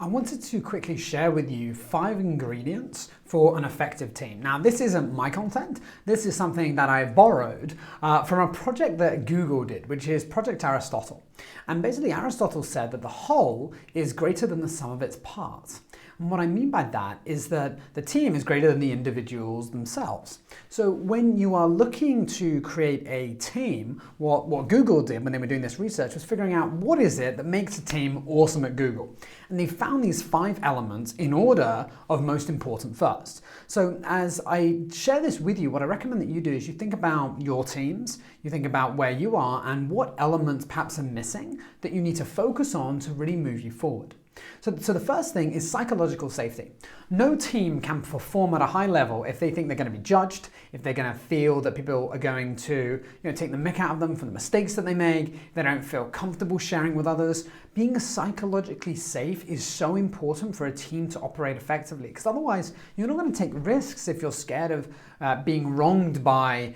I wanted to quickly share with you 5 ingredients for an effective team. Now, this isn't my content. This is something that I borrowed from a project that Google did, which is Project Aristotle. And basically, Aristotle said that the whole is greater than the sum of its parts. And what I mean by that is that the team is greater than the individuals themselves. So when you are looking to create a team, what Google did when they were doing this research was figuring out what is it that makes a team awesome at Google. And they found these 5 elements in order of most important first. So as I share this with you, what I recommend that you do is you think about your teams, you think about where you are and what elements perhaps are missing that you need to focus on to really move you forward. So the first thing is psychological safety. No team can perform at a high level if they think they're going to be judged, if they're going to feel that people are going to take the mick out of them for the mistakes that they make, if they don't feel comfortable sharing with others. Being psychologically safe is so important for a team to operate effectively, because otherwise you're not going to take risks if you're scared of being wronged by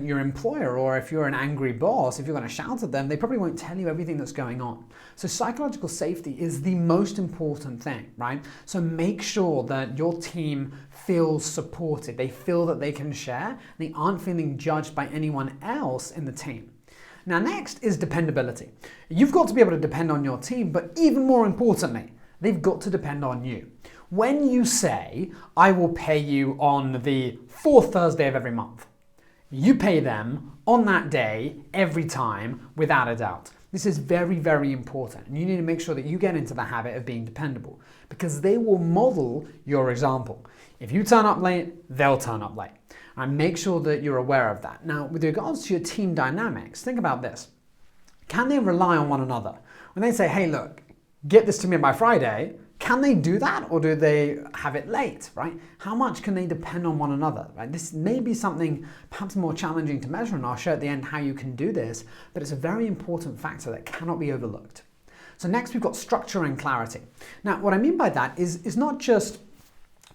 your employer, or if you're an angry boss, if you're going to shout at them, they probably won't tell you everything that's going on. So psychological safety is the most important thing, right? So make sure that your team feels supported, they feel that they can share, they aren't feeling judged by anyone else in the team. Now, next is dependability. You've got to be able to depend on your team, but even more importantly, they've got to depend on you. When you say, I will pay you on the 4th Thursday of every month, you pay them on that day every time without a doubt. This is very, very important. And you need to make sure that you get into the habit of being dependable, because they will model your example. If you turn up late, they'll turn up late. And make sure that you're aware of that. Now, with regards to your team dynamics, think about this. Can they rely on one another? When they say, hey, look, get this to me by Friday, can they do that, or do they have it late, right? How much can they depend on one another, right? This may be something perhaps more challenging to measure, and I'll show at the end how you can do this, but it's a very important factor that cannot be overlooked. So next we've got structure and clarity. Now, what I mean by that is not just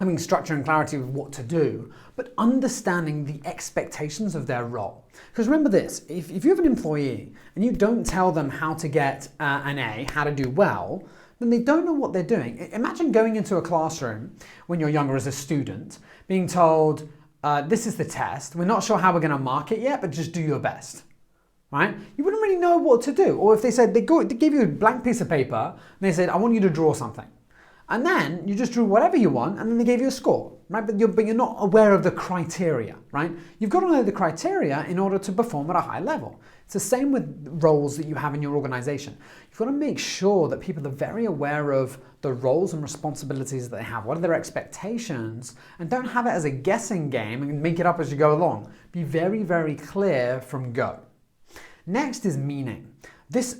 having structure and clarity with what to do, but understanding the expectations of their role. Because remember this, if you have an employee and you don't tell them how to get an A, how to do well, then they don't know what they're doing. Imagine going into a classroom when you're younger as a student, being told, this is the test, we're not sure how we're going to mark it yet, but just do your best. Right? You wouldn't really know what to do. Or if they said, they gave you a blank piece of paper and they said, I want you to draw something. And then you just drew whatever you want, and then they gave you a score, right? But you're not aware of the criteria, right? You've got to know the criteria in order to perform at a high level. It's the same with roles that you have in your organization. You've got to make sure that people are very aware of the roles and responsibilities that they have. What are their expectations? And don't have it as a guessing game and make it up as you go along. Be very, very clear from go. Next is meaning.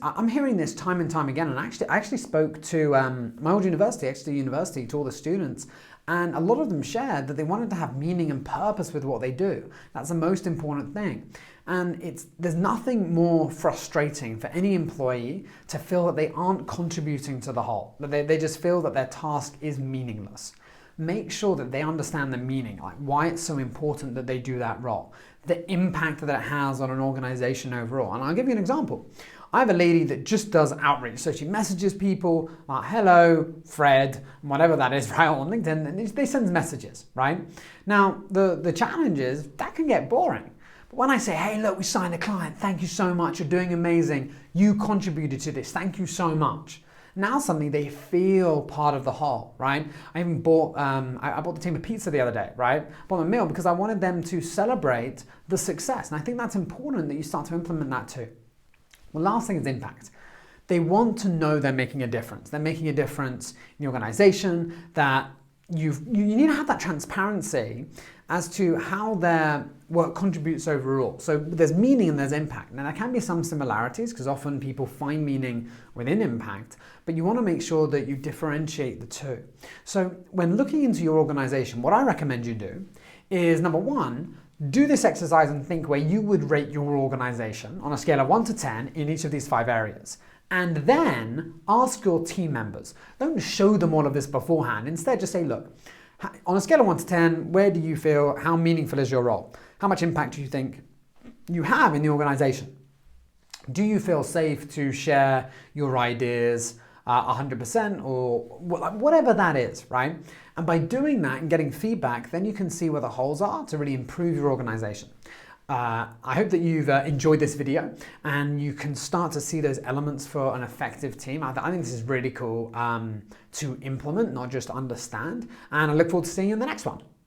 I'm hearing this time and time again, and I actually spoke to my old university, Exeter University, to all the students, and a lot of them shared that they wanted to have meaning and purpose with what they do. That's the most important thing. And there's nothing more frustrating for any employee to feel that they aren't contributing to the whole, that they just feel that their task is meaningless. Make sure that they understand the meaning, like why it's so important that they do that role, the impact that it has on an organization overall. And I'll give you an example. I have a lady that just does outreach. So she messages people, hello, Fred, whatever that is, right, on LinkedIn, and they send messages, right? Now, the challenge is that can get boring. But when I say, hey, look, we signed a client, thank you so much, you're doing amazing, you contributed to this, thank you so much. Now suddenly they feel part of the whole, right? I even bought, I bought the team a pizza the other day, right? Bought them a meal because I wanted them to celebrate the success. And I think that's important that you start to implement that too. Well, last thing is impact. They want to know they're making a difference. They're making a difference in the organization, that you need to have that transparency as to how their work contributes overall. So there's meaning and there's impact. Now there can be some similarities because often people find meaning within impact, but you want to make sure that you differentiate the two. So when looking into your organization, what I recommend you do is, number one, do this exercise and think where you would rate your organization on a scale of 1 to 10 in each of these 5 areas. And then ask your team members. Don't show them all of this beforehand. Instead, just say, look, on a scale of 1 to 10, where do you feel, how meaningful is your role? How much impact do you think you have in the organization? Do you feel safe to share your ideas? 100% or whatever that is, right? And by doing that and getting feedback, then you can see where the holes are to really improve your organization. I hope that you've enjoyed this video and you can start to see those elements for an effective team. I think this is really cool to implement, not just understand. And I look forward to seeing you in the next one.